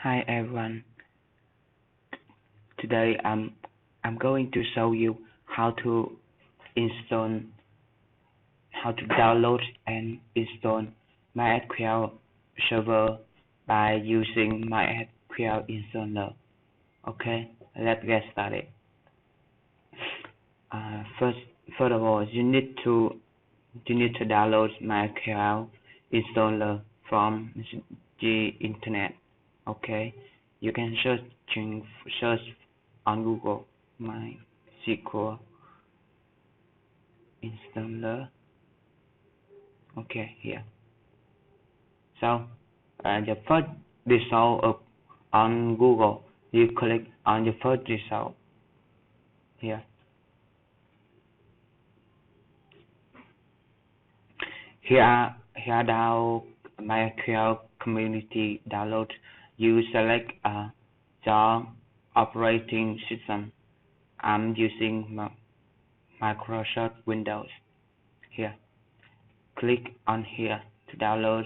Hi everyone. Today I'm going to show you how to install how to download and install MySQL server by using MySQL installer. Okay, let's get started. First of all, you need to download MySQL installer from the internet. Okay, you can search on Google MySQL installer. Okay, here. So the first result on Google, you click on the first result here. Here down MySQL community download. You select your operating system. I'm using Microsoft Windows. Here, click on here to download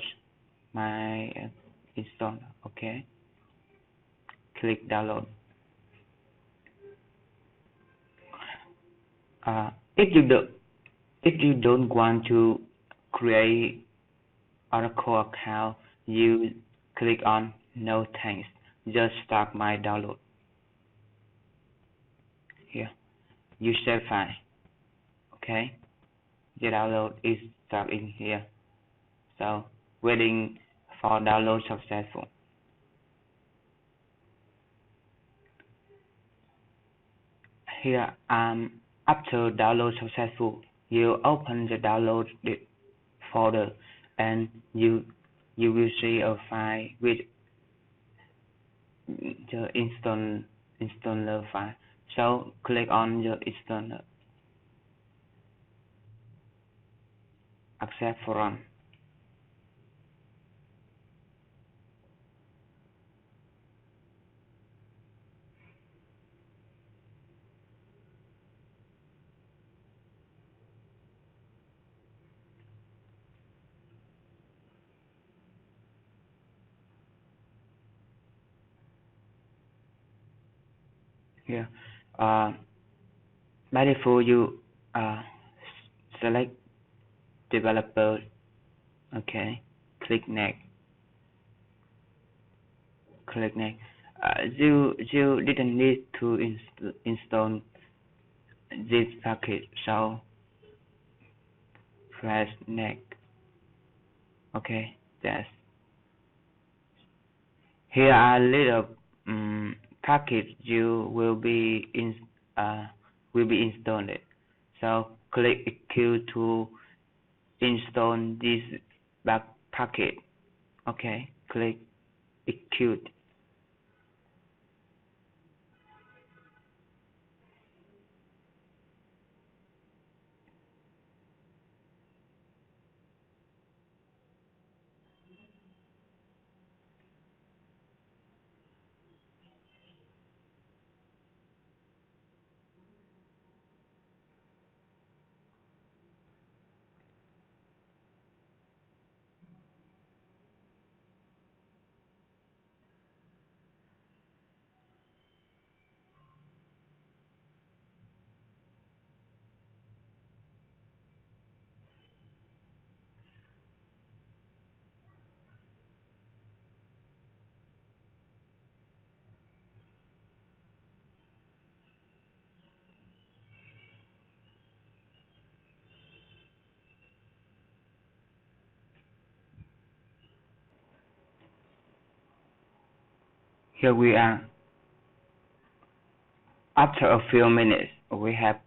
my installer. Okay, click download. If you don't want to create Oracle account, you click on no thanks. Just start my download. Here, you save file. Okay, the download is starting here. So waiting for download successful. Here after download successful, you open the download folder and you will see a file with the installer file. So click on the installer, accept for run. Here, by default you select developer. Okay, click next. Click next. You didn't need to install this package, so press next. Okay, that's here are little package you will be installed. So click execute to install this packet. Okay, click execute. Here we are. After a few minutes, we have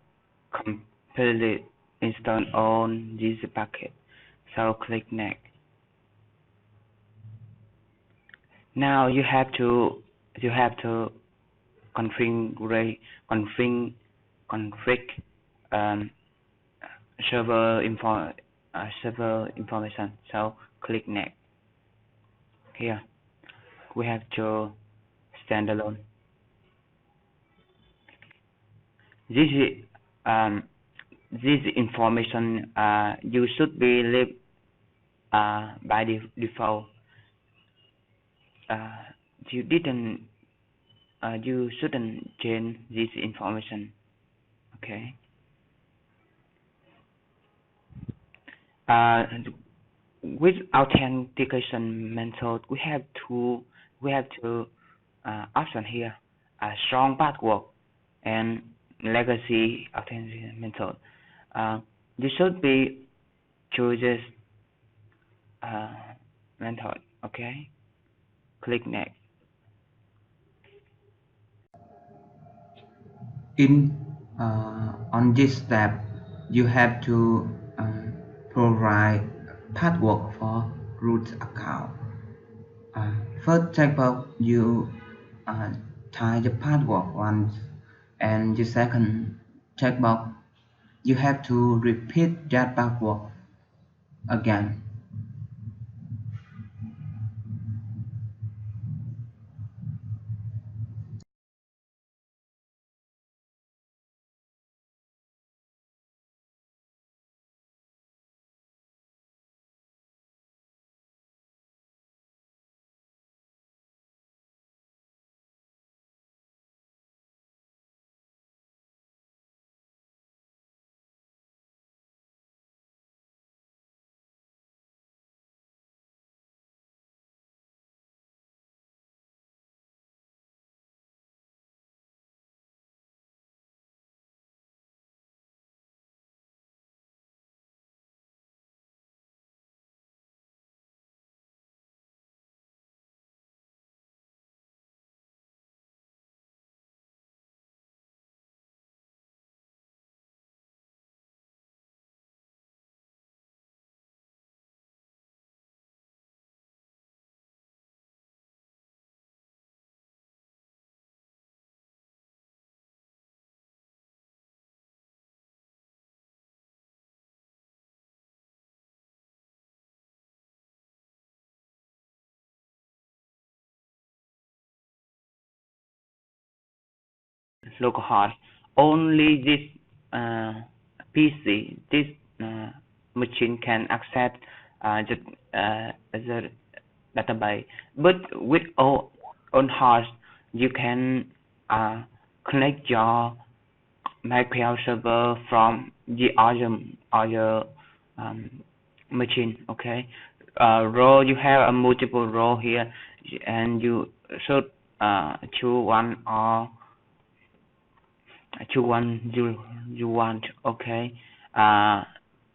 completely installed all these packets. So click next. Now you have to configure config server information. So click next. Here we have to standalone. This is this information you should be leave by default. you didn't you shouldn't change this information. Okay. uh, with authentication method we have two option here: a strong password and legacy authentication method. uh, you should be chooses uh, method. Okay, click next. In On this step, you have to provide password for root account. Uh, First checkbox, you uh, type the password once, and the second checkbox, you have to repeat that password again. Localhost only this PC, this uh, machine can access the database. But with on host, you can connect your MySQL server from the other um, machine. Okay, role, you have a multiple role here, and you should choose one or choose one you want. Okay, uh,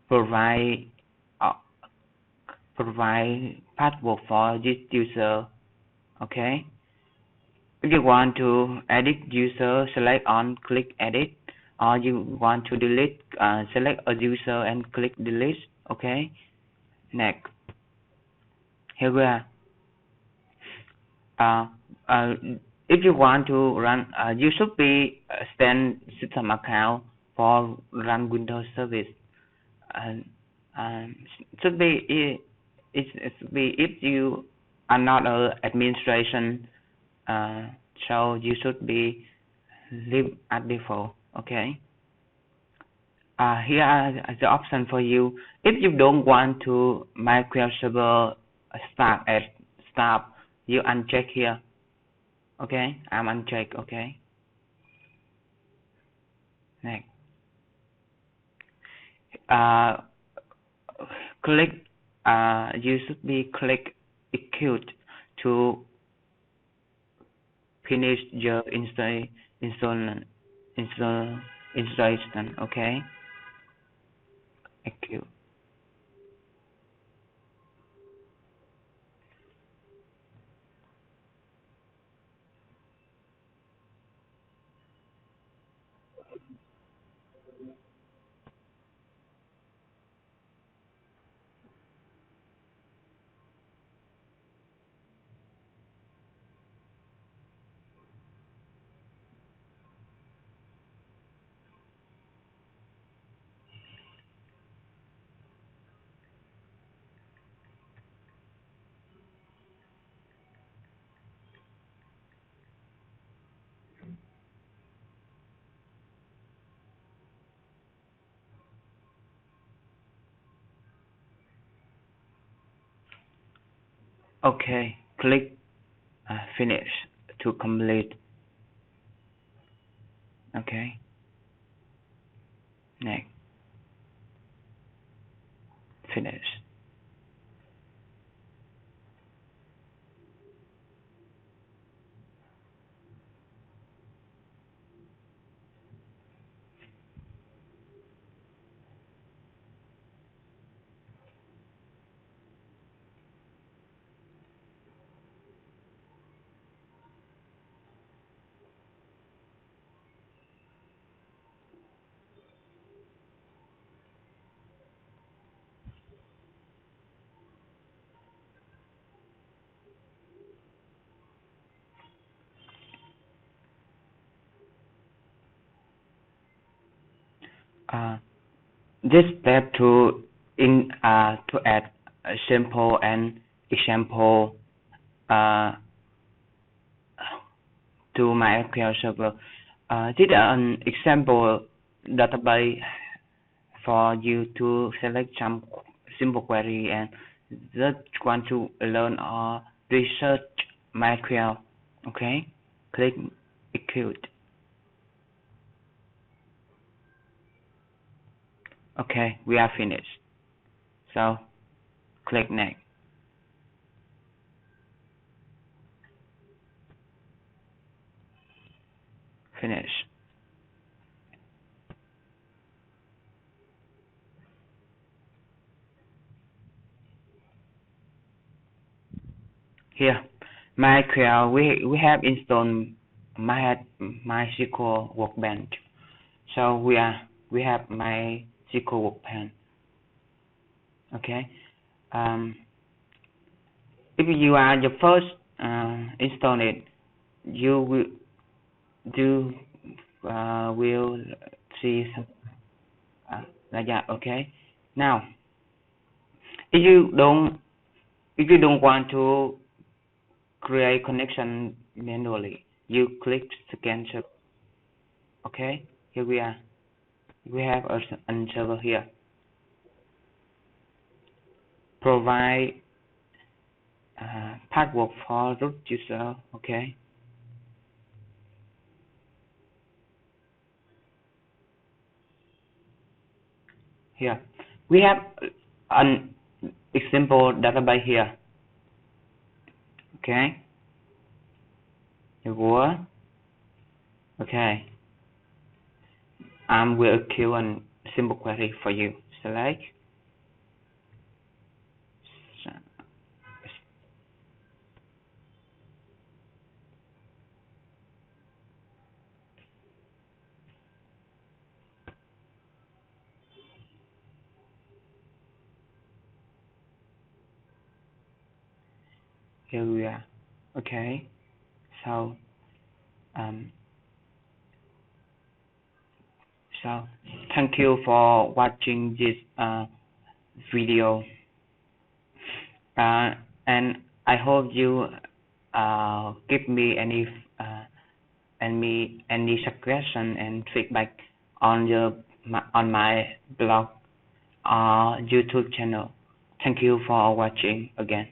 provide uh, provide password for this user. Okay, if you want to edit user, select on click edit, or you want to delete, select a user and click delete. Okay, next. Here we are. Uh, uh, if you want to run, you should be stand system account for run Windows service. And should be it should be if you are not a administration, uh, so you should be leave at default. Okay. Here are the option for you. If you don't want to MySQL server start at start, you uncheck here. Okay, I'm uncheck. Okay, next. Uh, click. You should be click execute to finish your install installation. Okay, execute. Okay, click finish to complete. Okay, next, finish. This step to add a simple and example uh, to MySQL server. This is an example database for you to select some simple query and just want to learn or research MySQL. Okay, click execute. Okay, we are finished. So click next. Finish. Here, MySQL, we have installed MySQL Workbench. So we have MySQL Workbench. Okay. Um, if you are the first install it, you will see some like that. Okay. Now, if you don't want to create connection manually, you click scan server. Okay. Here we are. We have a server here. Provide password for root user. Okay. Here we have an example database here. Okay. Here. Okay. I will queue a simple query for you. Select. Here we are. Okay. So um thank you for watching this video, and I hope you give me any suggestion and feedback on on my blog or YouTube channel. Thank you for watching again.